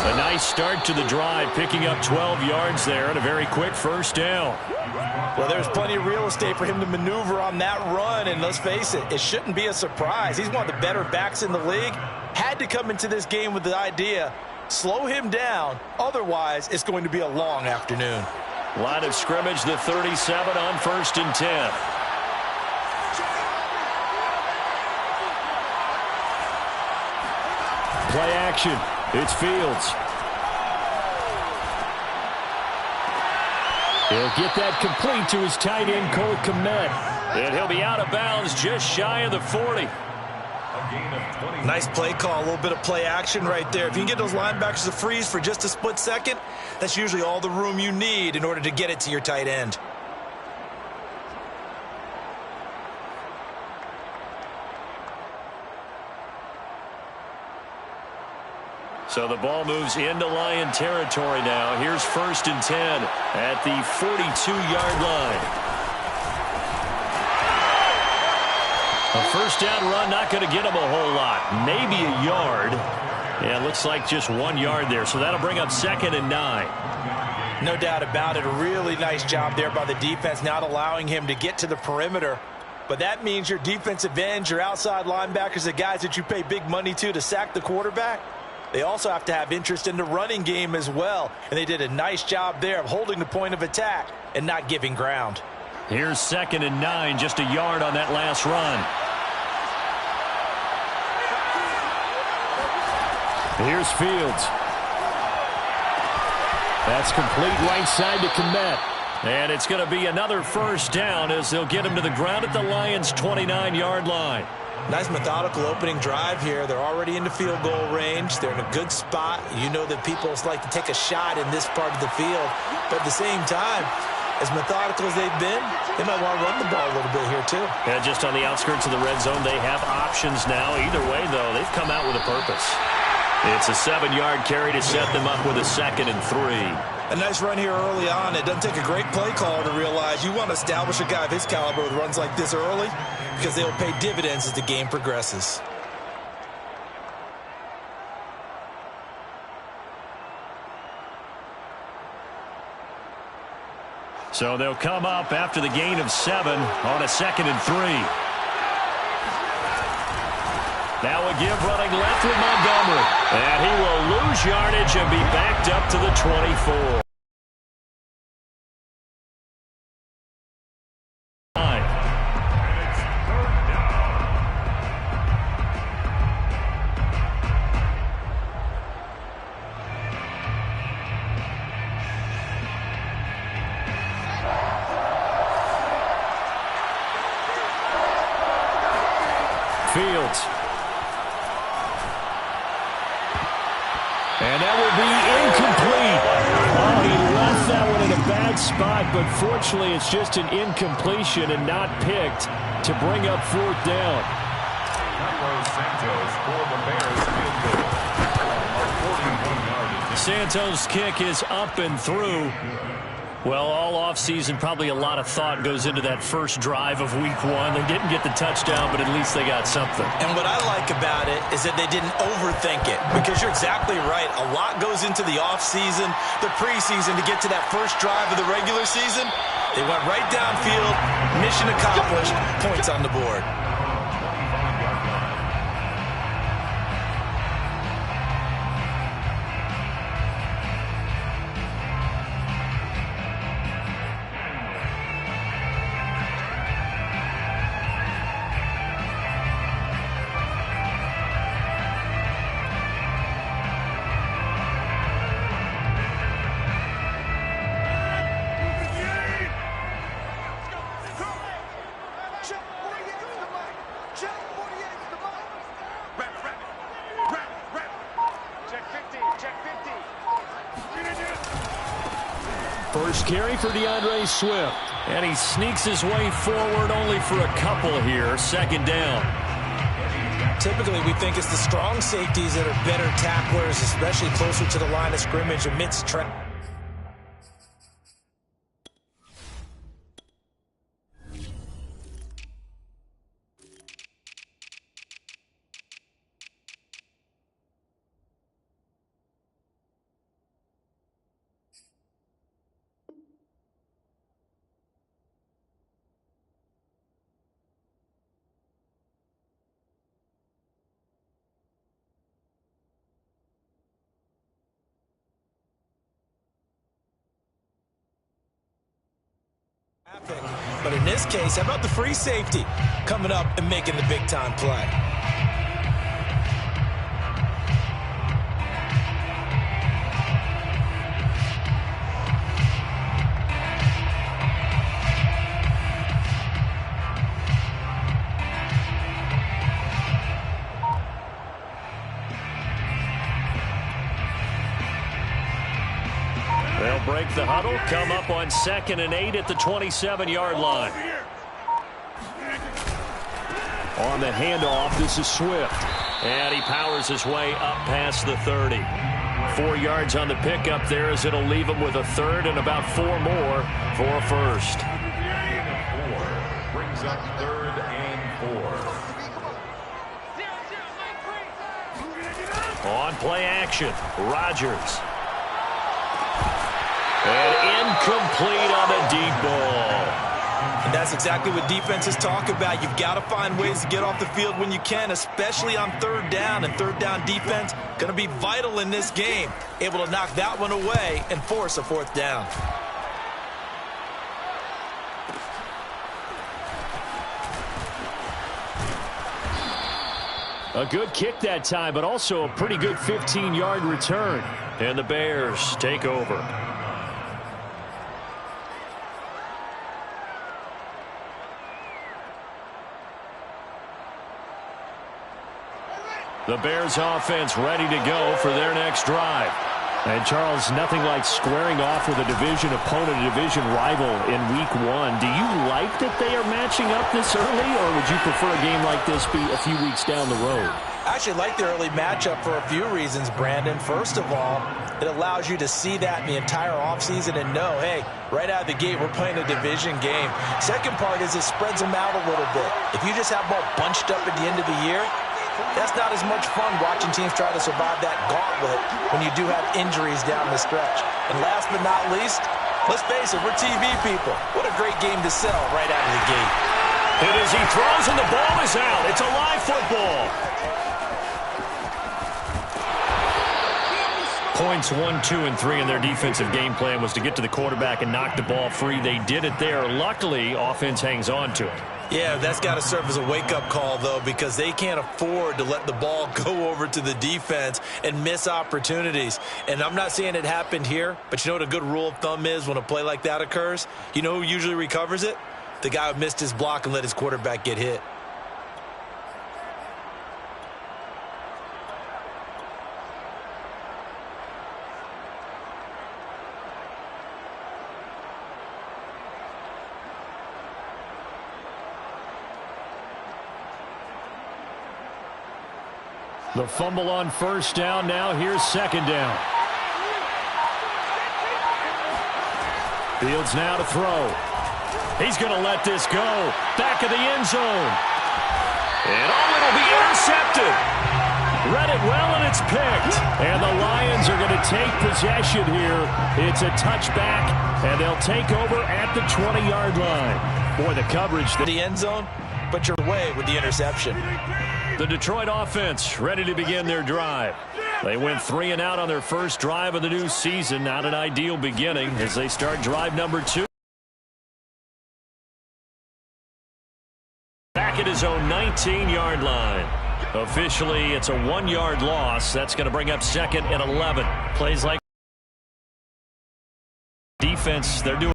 A nice start to the drive, picking up 12 yards there and a very quick first down. Well, there's plenty of real estate for him to maneuver on that run, and let's face it, it shouldn't be a surprise. He's one of the better backs in the league. Had to come into this game with the idea, slow him down, otherwise it's going to be a long afternoon. Line of scrimmage, the 37 on 1st and 10. Play action. It's Fields. He'll get that complete to his tight end, Cole Kmet. And he'll be out of bounds just shy of the 40. Nice play call, a little bit of play action right there. If you can get those linebackers to freeze for just a split second, that's usually all the room you need in order to get it to your tight end. So the ball moves into Lion territory now. Here's 1st and 10 at the 42-yard line. A first down run, not going to get him a whole lot. Maybe a yard. Yeah, it looks like just 1 yard there. So that'll bring up 2nd and 9. No doubt about it. A really nice job there by the defense, not allowing him to get to the perimeter. But that means your defensive ends, your outside linebackers, the guys that you pay big money to sack the quarterback, they also have to have interest in the running game as well. And they did a nice job there of holding the point of attack and not giving ground. Here's 2nd and 9, just a yard on that last run. Here's Fields. That's complete right side to Kmet. And it's going to be another first down as they'll get him to the ground at the Lions' 29-yard line. Nice methodical opening drive here. They're already in the field goal range. They're in a good spot. You know that people like to take a shot in this part of the field. But at the same time, as methodical as they've been, they might want to run the ball a little bit here too. Yeah, just on the outskirts of the red zone, they have options now. Either way, though, they've come out with a purpose. It's a 7-yard carry to set them up with a 2nd and 3. A nice run here early on. It doesn't take a great play caller to realize you want to establish a guy of his caliber with runs like this early because they'll pay dividends as the game progresses. So they'll come up after the gain of 7 on a 2nd and 3. Now a give running left with Montgomery. And he will lose yardage and be backed up to the 24. Fields. And that will be incomplete. Oh, he left that one in a bad spot, but fortunately it's just an incompletion and not picked to bring up 4th down. Santos' kick is up and through. Well, all offseason, probably a lot of thought goes into that first drive of week 1. They didn't get the touchdown, but at least they got something. And what I like about it is that they didn't overthink it, because you're exactly right. A lot goes into the offseason, the preseason to get to that first drive of the regular season. They went right downfield, mission accomplished, points on the board. First carry for DeAndre Swift. And he sneaks his way forward only for a couple here. 2nd down. Typically, we think it's the strong safeties that are better tacklers, especially closer to the line of scrimmage amidst traffic. But in this case, how about the free safety coming up and making the big-time play? They'll break the huddle, come up on 2nd and 8 at the 27-yard line. On the handoff, this is Swift. And he powers his way up past the 30. 4 yards on the pickup there as it'll leave him with a third and about 4 more for a first. Brings up 3rd and 4. On play action, Rodgers. And incomplete on the deep ball. And that's exactly what defenses talk about. You've got to find ways to get off the field when you can, especially on 3rd down. And 3rd down defense going to be vital in this game. Able to knock that one away and force a 4th down. A good kick that time, but also a pretty good 15-yard return. And the Bears take over. The Bears offense ready to go for their next drive. And Charles, nothing like squaring off with a division opponent, a division rival in week 1. Do you like that they are matching up this early, or would you prefer a game like this be a few weeks down the road? I actually like the early matchup for a few reasons, Brandon. First of all, it allows you to see that in the entire offseason and know, hey, right out of the gate, we're playing a division game. Second part is it spreads them out a little bit. If you just have them all bunched up at the end of the year, that's not as much fun watching teams try to survive that gauntlet when you do have injuries down the stretch. And last but not least, let's face it, we're TV people. What a great game to sell right out of the gate. It is, he throws and the ball is out. It's a live football. Points 1, 2, and 3 in their defensive game plan was to get to the quarterback and knock the ball free. They did it there. Luckily, offense hangs on to it. Yeah, that's got to serve as a wake-up call, though, because they can't afford to let the ball go over to the defense and miss opportunities. And I'm not saying it happened here, but you know what a good rule of thumb is when a play like that occurs? You know who usually recovers it? The guy who missed his block and let his quarterback get hit. The fumble on 1st down. Now here's 2nd down. Fields now to throw. He's going to let this go. Back of the end zone. And it'll be intercepted. Read it well, and it's picked. And the Lions are going to take possession here. It's a touchback, and they'll take over at the 20-yard line. Boy, the coverage. The end zone, but you're away with the interception. The Detroit offense ready to begin their drive. They went 3 and out on their first drive of the new season. Not an ideal beginning as they start drive number 2. Back at his own 19-yard line. Officially, it's a 1-yard loss. That's going to bring up 2nd and 11. Plays like defense, they're doing